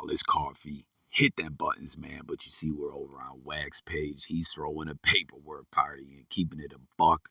all this coffee. Hit them buttons, man. But you see, we're over on Wax page. He's throwing a paperwork party and keeping it a buck.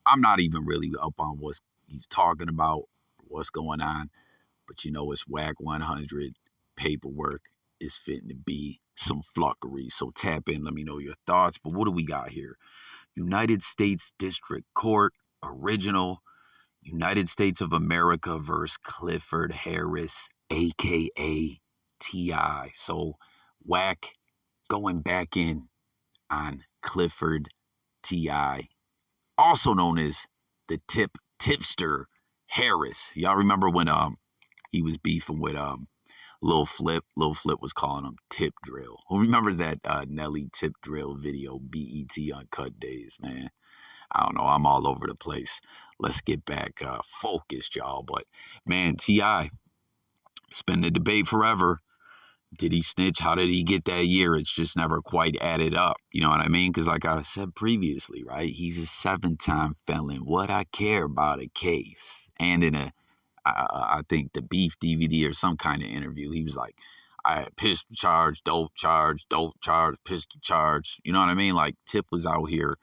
I'm not even really up on what he's talking about, what's going on. But you know, it's WACK100. Paperwork is fitting to be some fluckery. So tap in, let me know your thoughts. But what do we got here? United States District Court, original. United States of America versus Clifford Harris, a.k.a. T.I. So Wack going back in on Clifford T.I., also known as the tipster Harris. Y'all remember when he was beefing with Lil Flip? Lil Flip was calling him Tip Drill. Who remembers that Nelly Tip Drill video, BET Uncut Days, man? I don't know. I'm all over the place. Let's get back focused, y'all. But, man, T.I., it's been the debate forever. Did he snitch? How did he get that year? It's just never quite added up. You know what I mean? Because like I said previously, right? He's a 7-time felon. What I care about a case. And in I think the Beef DVD or some kind of interview, he was like, I had pistol charge, dope charge, pistol charge. You know what I mean? Like, Tip was out here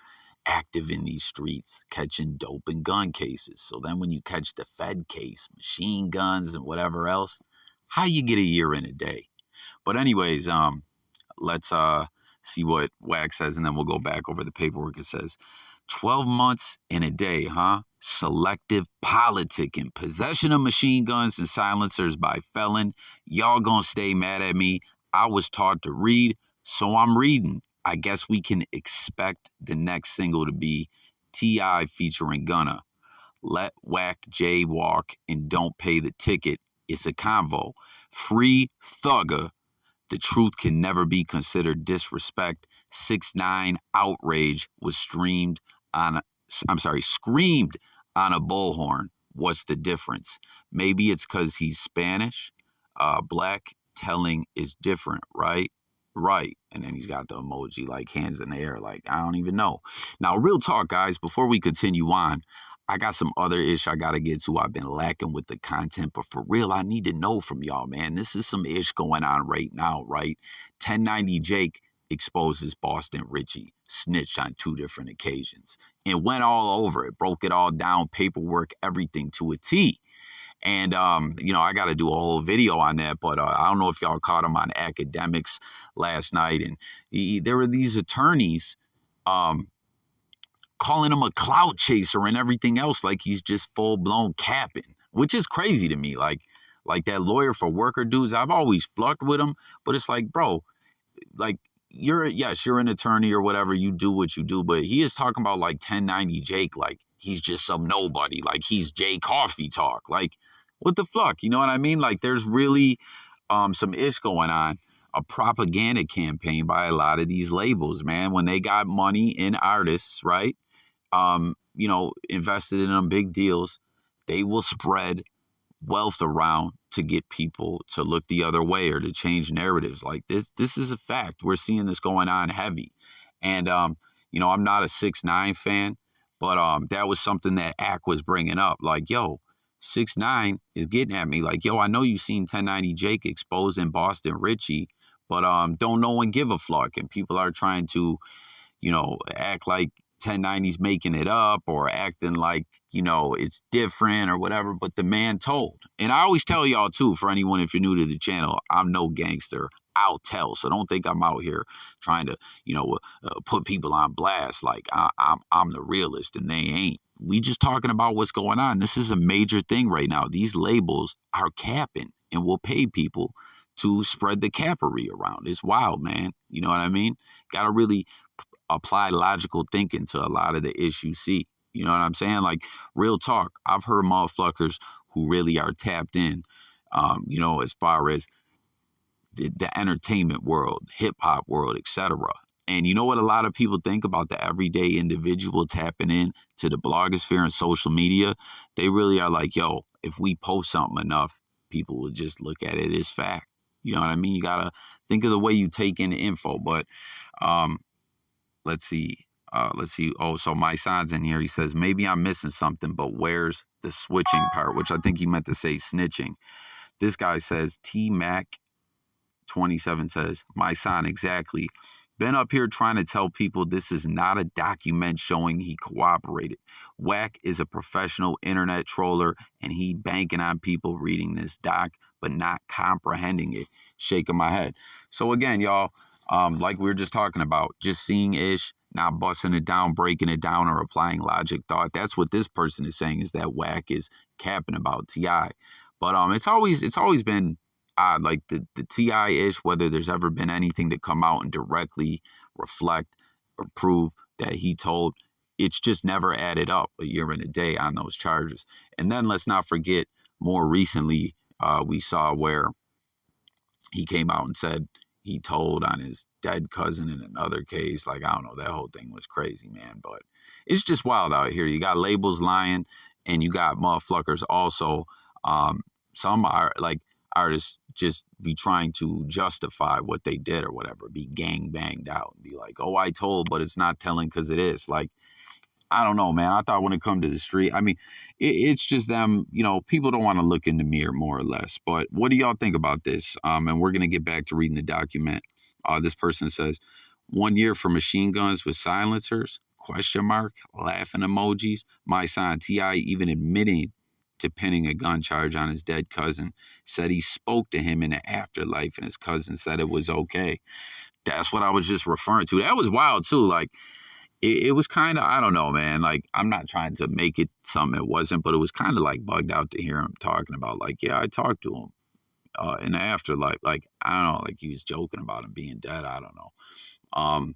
active in these streets, catching dope and gun cases. So then when you catch the Fed case, machine guns and whatever else, how you get a year in a day? But anyways, let's see what Wack says, and then we'll go back over the paperwork. It says 12 months in a day, huh? Selective politicking, possession of machine guns and silencers by felon. Y'all gonna stay mad at me. I was taught to read, so I'm reading. I guess we can expect the next single to be T.I. featuring Gunna. Let Wack J walk and don't pay the ticket. It's a convo. Free Thugger. The truth can never be considered disrespect. 6ix9ine outrage was screamed on a bullhorn. What's the difference? Maybe it's because he's Spanish. Black telling is different, right? Right. And then he's got the emoji like hands in the air, like, I don't even know. Now, real talk, guys, before we continue on, I got some other ish I got to get to. I've been lacking with the content, but for real, I need to know from y'all, man. This is some ish going on right now, right? 1090 Jake exposes Boston Richey, snitched on 2 different occasions, and went all over it, broke it all down, paperwork, everything to a T. And, you know, I got to do a whole video on that, but I don't know if y'all caught him on Academics last night. And there were these attorneys calling him a clout chaser and everything else, like he's just full-blown capping, which is crazy to me. Like that lawyer for worker dudes, I've always flucked with him, but it's like, bro, like, you're an attorney or whatever, you do what you do, but he is talking about like 1090 Jake, like he's just some nobody, like he's Jay Coffee talk. Like, what the fuck? You know what I mean? Like, there's really some ish going on. A propaganda campaign by a lot of these labels, man, when they got money in artists, right? You know, invested in them big deals, they will spread wealth around to get people to look the other way or to change narratives. Like this is a fact. We're seeing this going on heavy. And, you know, I'm not a 6ix9ine fan, but that was something that Ack was bringing up. Like, yo, 6ix9ine is getting at me. Like, yo, I know you've seen 1090 Jake exposing Boston Richey, but don't no one give a fuck. And people are trying to, you know, act like 1090's making it up or acting like, you know, it's different or whatever, but the man told. And I always tell y'all too, for anyone, if you're new to the channel, I'm no gangster. I'll tell. So don't think I'm out here trying to, you know, put people on blast like I'm the realist and they ain't. We just talking about what's going on. This is a major thing right now. These labels are capping and will pay people to spread the cappery around. It's wild, man. You know what I mean? Got to really apply logical thinking to a lot of the issues. See, you know what I'm saying? Like, real talk. I've heard motherfuckers who really are tapped in, you know, as far as the entertainment world, hip hop world, etc. And you know what a lot of people think about the everyday individual tapping in to the blogosphere and social media? They really are like, yo, if we post something enough, people will just look at it as fact. You know what I mean? You got to think of the way you take in the info. But let's see. Oh, so Mysonne's in here. He says, maybe I'm missing something, but where's the switching part? Which I think he meant to say snitching. This guy says, T-Mac 27 says, Mysonne, exactly. Been up here trying to tell people this is not a document showing he cooperated. WACK is a professional internet troller, and he banking on people reading this doc but not comprehending it. Shaking my head. So again, y'all, like we were just talking about, just seeing ish, not busting it down, breaking it down, or applying logic thought. That's what this person is saying, is that WACK is capping about T.I. But it's always been odd, like the T.I. ish, whether there's ever been anything to come out and directly reflect or prove that he told. It's just never added up a year and a day on those charges. And then let's not forget, more recently, we saw where he came out and said he told on his dead cousin in another case. Like, I don't know, that whole thing was crazy, man. But it's just wild out here. You got labels lying, and you got motherfuckers also. Some are like artists just be trying to justify what they did or whatever, be gang banged out and be like, oh, I told, but it's not telling because it is. Like, I don't know, man. I thought when it come to the street, I mean, it's just them, people don't want to look in the mirror, more or less. But what do y'all think about this? And we're going to get back to reading the document. This person says, 1 year for machine guns with silencers, ? Laughing emojis. Mysonne, T.I. even admitting to pinning a gun charge on his dead cousin, said he spoke to him in the afterlife and his cousin said it was okay. That's what I was just referring to. That was wild too. Like, it was kind of, I don't know, man. Like, I'm not trying to make it something it wasn't, but it was kind of like bugged out to hear him talking about, like, yeah, I talked to him in the afterlife. Like, I don't know, like he was joking about him being dead. I don't know.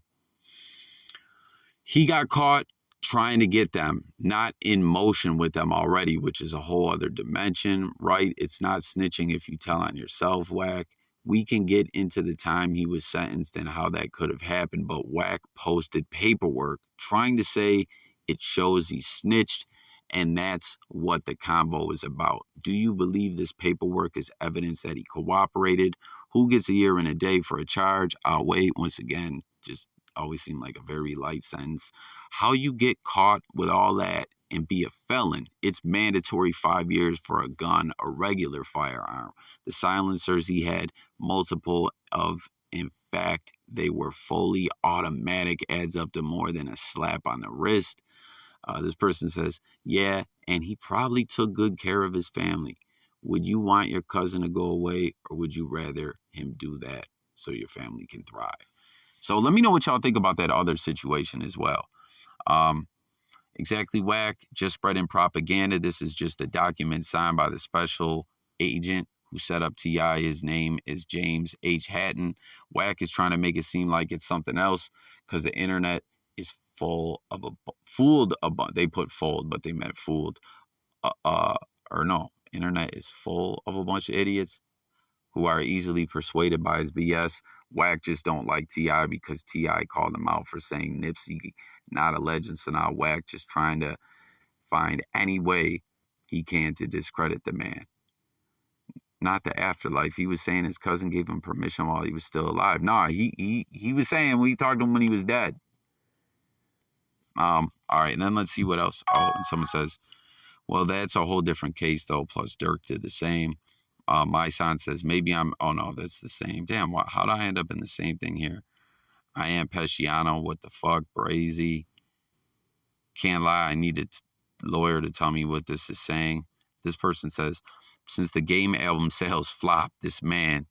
He got caught trying to get them, not in motion with them already, which is a whole other dimension, right? It's not snitching if you tell on yourself, WACK. We can get into the time he was sentenced and how that could have happened, but WACK posted paperwork trying to say it shows he snitched, and that's what the convo is about. Do you believe this paperwork is evidence that he cooperated? Who gets a year and a day for a charge? I'll wait. Once again, just always seemed like a very light sentence. How you get caught with all that and be a felon? It's mandatory 5 years for a gun, a regular firearm. The silencers he had multiple of. In fact, they were fully automatic, adds up to more than a slap on the wrist. This person says, yeah, and he probably took good care of his family. Would you want your cousin to go away, or would you rather him do that so your family can thrive? So let me know what y'all think about that other situation as well. Exactly, WACK, just spreading propaganda. This is just a document signed by the special agent who set up T.I. His name is James H. Hatton. WACK is trying to make it seem like it's something else because the internet is full of they put fold, but they meant fooled. Or no, internet is full of a bunch of idiots who are easily persuaded by his BS. WACK just don't like T.I. because T.I. called him out for saying Nipsey not a legend. So now WACK just trying to find any way he can to discredit the man. Not the afterlife. He was saying his cousin gave him permission while he was still alive. Nah, he was saying we talked to him when he was dead. All right, and then let's see what else. Oh, and someone says, well, that's a whole different case, though, plus Dirk did the same. Mysonne says, maybe I'm, oh no, that's the same. Damn, how did I end up in the same thing here? I am Pesciano, what the fuck, Brazy. Can't lie, I need a lawyer to tell me what this is saying. This person says, since the Game album sales flopped, this man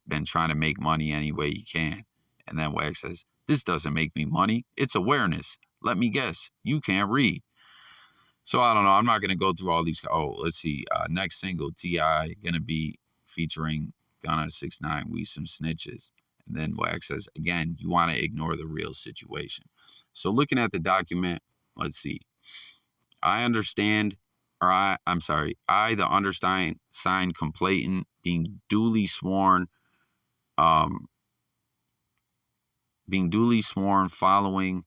been trying to make money any way he can. And then WACK says, this doesn't make me money, it's awareness. Let me guess, you can't read. So I don't know. I'm not going to go through all these. Oh, let's see. Next single, T.I. going to be featuring Gunna 6IX9INE, We Some Snitches. And then WACK says, again, you want to ignore the real situation. So looking at the document, let's see. I, the undersigned complainant, being duly sworn following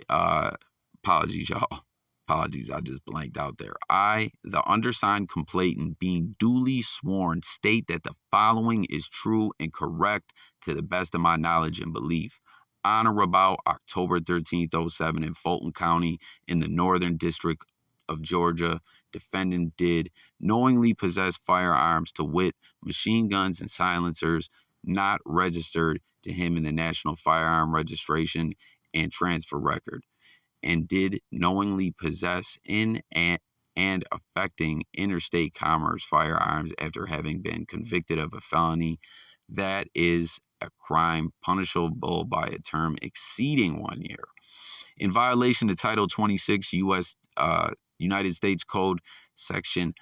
apologies, y'all. Apologies, I just blanked out there. I, the undersigned complainant, being duly sworn, state that the following is true and correct to the best of my knowledge and belief. On or about October 13th, 07 in Fulton County in the Northern District of Georgia, defendant did knowingly possess firearms, to wit, machine guns and silencers not registered to him in the National Firearm Registration and Transfer Record, and did knowingly possess in and affecting interstate commerce firearms after having been convicted of a felony that is a crime punishable by a term exceeding 1 year. In violation of Title 26 United States Code, Section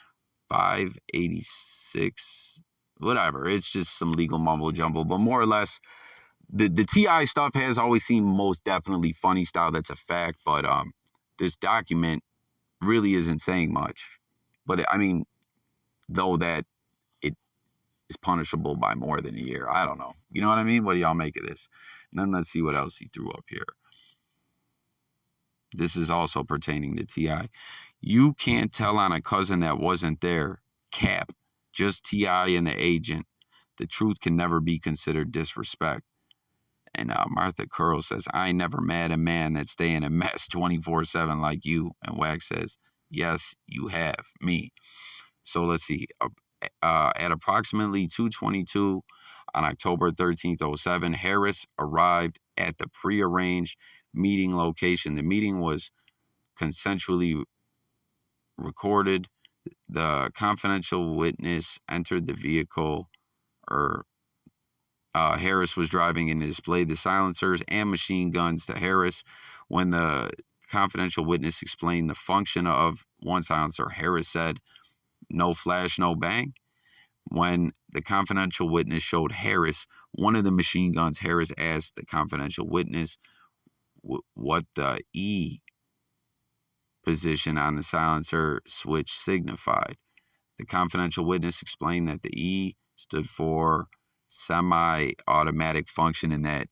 586, whatever. It's just some legal mumbo jumbo, but more or less, the TI stuff has always seemed most definitely funny style. That's a fact, but this document really isn't saying much. But I mean, though that it is punishable by more than a year, I don't know. You know what I mean? What do y'all make of this? And then let's see what else he threw up here. This is also pertaining to TI. You can't tell on a cousin that wasn't there. Cap. Just TI and the agent. The truth can never be considered disrespect. And Martha Curl says, I ain't never mad a man that's staying a mess 24/7 like you. And Wax says, yes, you have. Me. So let's see. At approximately 2:22 on October 13th, 07, Harris arrived at the prearranged meeting location. The meeting was consensually recorded. The confidential witness entered the vehicle, Harris was driving, and displayed the silencers and machine guns to Harris. When the confidential witness explained the function of one silencer, Harris said, no flash, no bang. When the confidential witness showed Harris one of the machine guns, Harris asked the confidential witness what the E position on the silencer switch signified. The confidential witness explained that the E stood for semi-automatic function and that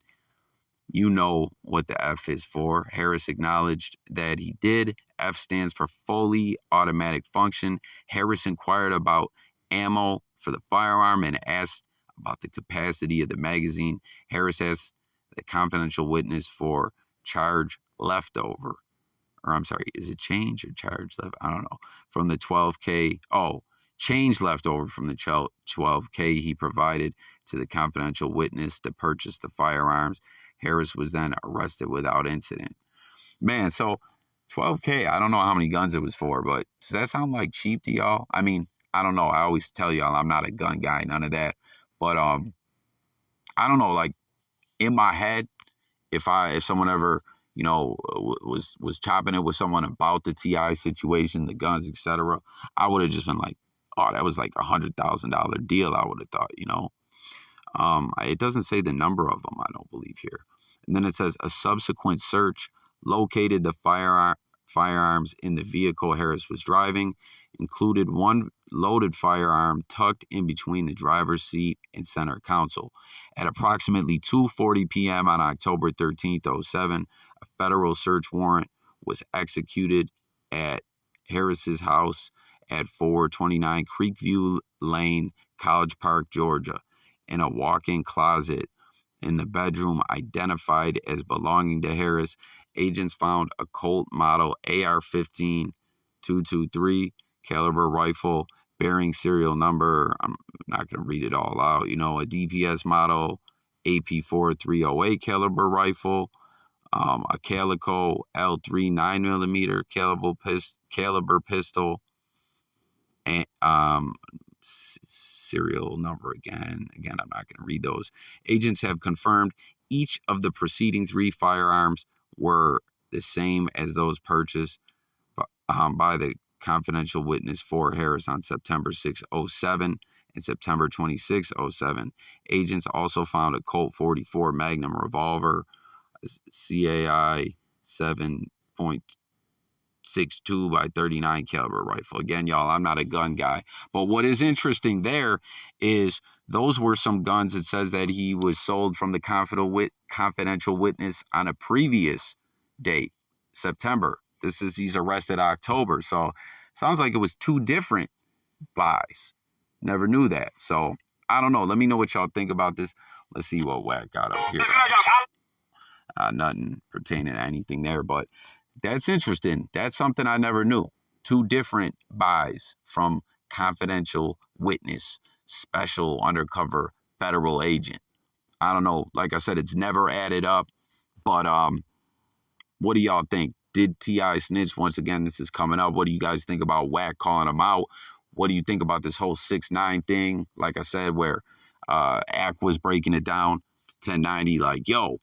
you know what the F is for. Harris acknowledged that he did. F stands for fully automatic function. Harris inquired about ammo for the firearm and asked about the capacity of the magazine. Harris asked the confidential witness for charge leftover. Or I'm sorry, is it change or charge left? I don't know. From the 12K. Oh, change left over from the 12K he provided to the confidential witness to purchase the firearms. Harris was then arrested without incident. Man, so 12K, I don't know how many guns it was for, but does that sound like cheap to y'all? I mean, I don't know. I always tell y'all I'm not a gun guy, none of that. But I don't know, like in my head, if someone ever, you know, was chopping it with someone about the TI situation, the guns, etc., I would have just been like, oh, that was like $100,000 deal, I would have thought, you know. It doesn't say the number of them, I don't believe here. And then it says a subsequent search located the firearms in the vehicle Harris was driving, included one loaded firearm tucked in between the driver's seat and center console. At approximately 2:40 p.m. on October 13th, 07, a federal search warrant was executed at Harris's house at 429 Creekview Lane, College Park, Georgia. In a walk-in closet in the bedroom identified as belonging to Harris, agents found a Colt model AR-15 223 caliber rifle bearing serial number, I'm not going to read it all out, you know, a DPS model AP4 308 caliber rifle, a Calico L3 9mm caliber pistol, and serial number again, I'm not going to read those. Agents have confirmed each of the preceding three firearms were the same as those purchased by the confidential witness for Harris on September 6, 07 and September 26, 07. Agents also found a Colt 44 Magnum revolver, CAI 7.62 by 39 caliber rifle. Again, y'all, I'm not a gun guy. But what is interesting there is those were some guns. It says that he was sold from the confidential witness on a previous date, September. He's arrested October. So sounds like it was two different buys. Never knew that. So I don't know. Let me know what y'all think about this. Let's see what WACK got up here. Nothing pertaining to anything there, but that's interesting. That's something I never knew. 2 different buys from confidential witness, special undercover federal agent. I don't know. Like I said, it's never added up. But what do y'all think? Did T.I. snitch? Once again, this is coming up. What do you guys think about WACK calling him out? What do you think about this whole 6ix9ine thing? Like I said, where Ack was breaking it down, 1090, like, yo,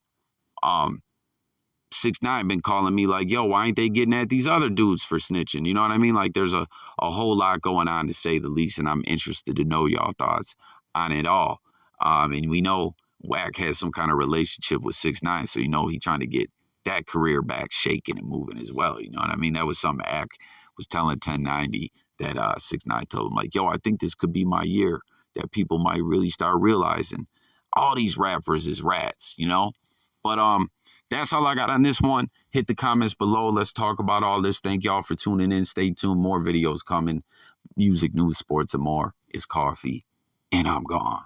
6ix9ine been calling me like, yo, why ain't they getting at these other dudes for snitching? You know what I mean? Like, there's a whole lot going on, to say the least, and I'm interested to know y'all thoughts on it all. And we know WACK has some kind of relationship with 6ix9ine, so you know he trying to get that career back shaking and moving as well. You know what I mean? That was something Ack was telling 1090, that 6ix9ine told him, like, yo, I think this could be my year, that people might really start realizing all these rappers is rats, you know? But that's all I got on this one. Hit the comments below. Let's talk about all this. Thank y'all for tuning in. Stay tuned. More videos coming. Music, news, sports, and more. It's Coffee, and I'm gone.